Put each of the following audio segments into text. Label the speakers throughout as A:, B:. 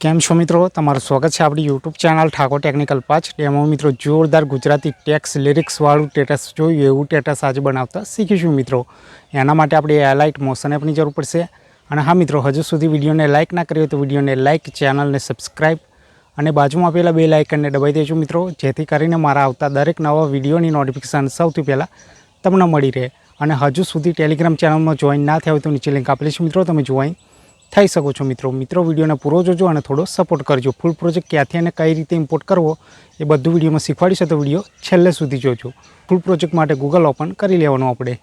A: કેમ છો મિત્રો, તમારું સ્વાગત છે આપણી YouTube channel Thakor technical 5 demo. મિત્રો જોરદાર ગુજરાતી ટેક્સ લિરિક્સવાળું સ્ટેટસ જોયું એવું સ્ટેટસ આજે બનાવતા શીખીશું મિત્રો। એના માટે આપણે એલાઇટ મોશન એપની જરૂર પડશે। અને હા મિત્રો, હજુ સુધી વિડીયોને લાઇક ના કરી હોય તો વિડીયોને લાઇક, ચેનલને સબસ્ક્રાઈબ અને બાજુમાં આપેલા બેલ આઇકનને દબાવી દેજો મિત્રો, જેથી કરીને મારા આવતા દરેક નવા વિડીયોની નોટિફિકેશન સૌથી પહેલાં તમને મળી રહે। અને હજુ સુધી ટેલિગ્રામ ચેનલમાં જોઈન ના થયા હોય તો નીચે લિંક આપેલી છે મિત્રો, તમે જોઈન થઈ શકો છો મિત્રો વિડીયોને પૂરો જોજો અને થોડો સપોર્ટ કરજો। ફૂલ પ્રોજેક્ટ ક્યાંથી અને કઈ રીતે ઇમ્પોર્ટ કરવો એ બધું વિડીયોમાં શીખવાડીશ, તો વિડીયો છેલ્લે સુધી જોજો। ફૂલ પ્રોજેક્ટ માટે ગૂગલ ઓપન કરી લેવાનું આપણે।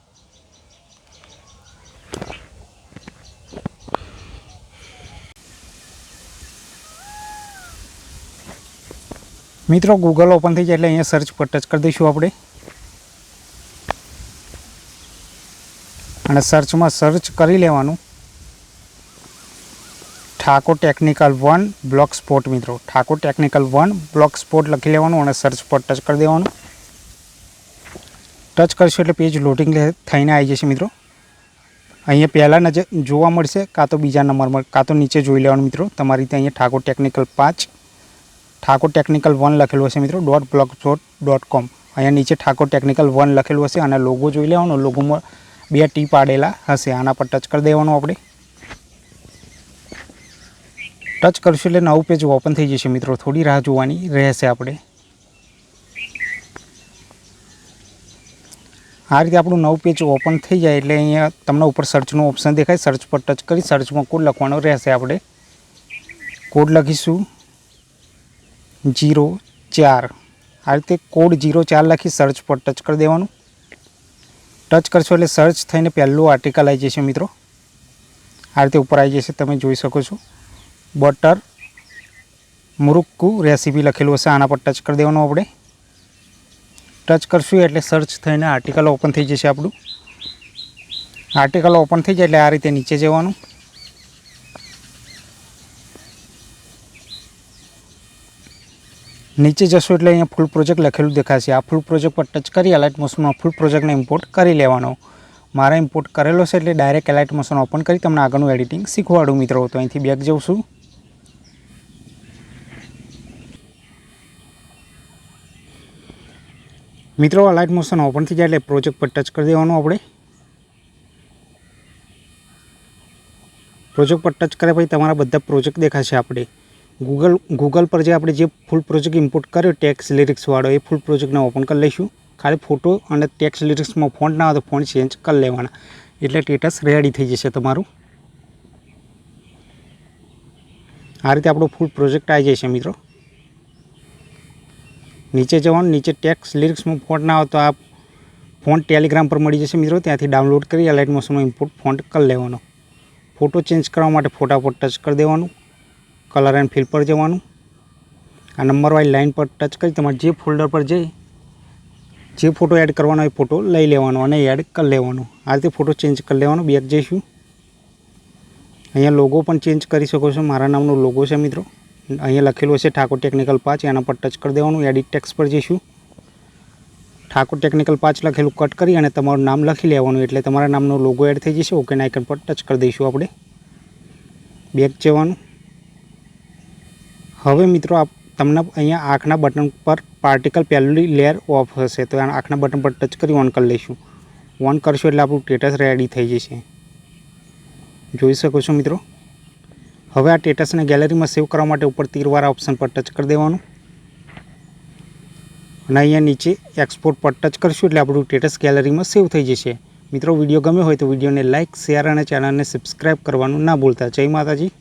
A: મિત્રો ગૂગલ ઓપન થઈ જાય એટલે અહીંયા સર્ચ પર ટચ કરી દઈશું આપણે અને સર્ચમાં સર્ચ કરી લેવાનું ઠાકોર ટેકનિકલ 1 બ્લોક સ્પોટ। મિત્રો ઠાકોર ટેકનિકલ 1 બ્લોક સ્પોટ લખી લેવાનું અને સર્ચ પર ટચ કરી દેવાનું। ટચ કરશો એટલે પેજ લોડિંગ થઈને આવી જશે મિત્રો। અહીંયા પહેલાં નજર જોવા મળશે, કાં તો બીજા નંબરમાં, કાં તો નીચે જોઈ લેવાનું મિત્રો। તમારી રીતે અહીંયા ઠાકોર ટેકનિકલ 5 ઠાકોર ટેકનિકલ 1 લખેલું હશે મિત્રો .blogspot.com। અહીંયા નીચે ઠાકોર ટેકનિકલ 1 લખેલું હશે અને લોગો જોઈ લેવાનો। લોગોમાં 2 ટી પાડેલા હશે, આના પર ટચ કરી દેવાનું આપણે। ટચ કરશું એટલે નવું પેજ ઓપન થઈ જશે મિત્રો, થોડી રાહ જોવાની રહેશે આપણે। આ રીતે આપણું નવું પેજ ઓપન થઈ જાય એટલે અહીંયા તમને ઉપર સર્ચનું ઓપ્શન દેખાય, સર્ચ પર ટચ કરી સર્ચમાં કોડ લખવાનો રહેશે આપણે। કોડ લખીશું 04। આ રીતે કોડ 04 લખી સર્ચ પર ટચ કરી દેવાનું। ટચ કરશો એટલે સર્ચ થઈને પહેલું આર્ટિકલ આવી જશે મિત્રો। આ રીતે ઉપર આવી જશે, તમે જોઈ શકો છો। બટર મુરુક્કુ રેસીપી લખેલું હશે, આના પર ટચ કરી દેવાનું આપણે। ટચ કરશું એટલે સર્ચ થઈને આર્ટિકલ ઓપન થઈ જશે આપણું। આર્ટિકલ ઓપન થઈ જાય એટલે આ રીતે નીચે જવાનું। નીચે જશો એટલે અહીંયા ફૂલ પ્રોજેક્ટ લખેલું દેખાશે। આ ફૂલ પ્રોજેક્ટ પર ટચ કરી એલાઇટ મોશનમાં ફૂલ પ્રોજેક્ટને ઇમ્પોર્ટ કરી લેવાનો। મારે ઇમ્પોર્ટ કરેલો છે એટલે ડાયરેક્ટ એલાઇટ મોશન ઓપન કરી તમને આગળનું એડિટિંગ શીખવાડું મિત્રો। તો અહીંથી બેક જઉં છું। મિત્રો એલાઇટ મોશન ઓપન થઈ જાય એટલે પ્રોજેક્ટ પર ટચ કરી દેવાનું આપણે। પ્રોજેક્ટ પર ટચ કર્યા પછી તમારા બધા પ્રોજેક્ટ દેખાશે આપણે। ગૂગલ પર જે આપણે જે ફૂલ પ્રોજેક્ટ ઇમ્પોર્ટ કર્યો ટેક્સ લિરિક્સવાળો, એ ફૂલ પ્રોજેક્ટને ઓપન કરી લઈશું। ખાલી ફોટો અને ટેક્સ લિરિક્સમાં ફોન્ટ ના હોય તો ફોન્ટ ચેન્જ કરી લેવાના, એટલે સ્ટેટસ રેડી થઈ જશે તમારું। આ રીતે આપણો ફૂલ પ્રોજેક્ટ આવી જશે મિત્રો। નીચે જવાનું, નીચે ટેક્સ લિરિક્સમાં ફોન્ટ ના હોય તો આ ફોન્ટ ટેલિગ્રામ પર મળી જશે મિત્રો, ત્યાંથી ડાઉનલોડ કરી એલાઇટ મોશનમાં ઇમ્પોર્ટ ફોન્ટ કરી લેવાનો। ફોટો ચેન્જ કરવા માટે ફોટા પર ટચ કરી દેવાનું, કલર એન્ડ ફિલ પર જવાનું। આ નંબર વાળી લાઇન પર ટચ કરી તમારે જે ફોલ્ડર પર જઈ જે ફોટો એડ કરવાનો એ ફોટો લઈ લેવાનો અને એડ કરી લેવાનો। આ રીતે ફોટો ચેન્જ કરી લેવાનો। બેક જઈશું, અહીંયા લોગો પણ ચેન્જ કરી શકો છો। મારા નામનો લોગો છે મિત્રો, અહીંયા લખેલું હશે ઠાકોર ટેકનિકલ 5, એના પર ટચ કરી દેવાનું। એડિટ ટેક્સ્ટ પર જઈશું, ઠાકોર ટેકનિકલ 5 લખેલું કટ કરી અને તમારું નામ લખી લેવાનું, એટલે તમારા નામનો લોગો એડ થઈ જશે। ઓકે આઇકન પર ટચ કરી દઈશું આપણે। બેક જવાનું। હવે મિત્રો તમને અહીંયા આંખના બટન પર પાર્ટિકલ પહેલી લેયર ઓફ હશે, તો આંખના બટન પર ટચ કરી ઓન કરી લઈશું। ઓન કરશું એટલે આપણું સ્ટેટસ રેડી થઈ જશે, જોઈ શકો છો મિત્રો। હવે આ સ્ટેટસને ગેલેરીમાં સેવ કરવા માટે ઉપર તીરવાળા ઓપ્શન પર ટચ કરી દેવાનું અને અહીંયા નીચે એક્સપોર્ટ પર ટચ કરશું એટલે આપણું સ્ટેટસ ગેલેરીમાં સેવ થઈ જશે। મિત્રો વિડીયો ગમ્યો હોય તો વિડીયોને લાઇક, શેર અને ચેનલને સબસ્ક્રાઈબ કરવાનું ના ભૂલતા। જય માતાજી।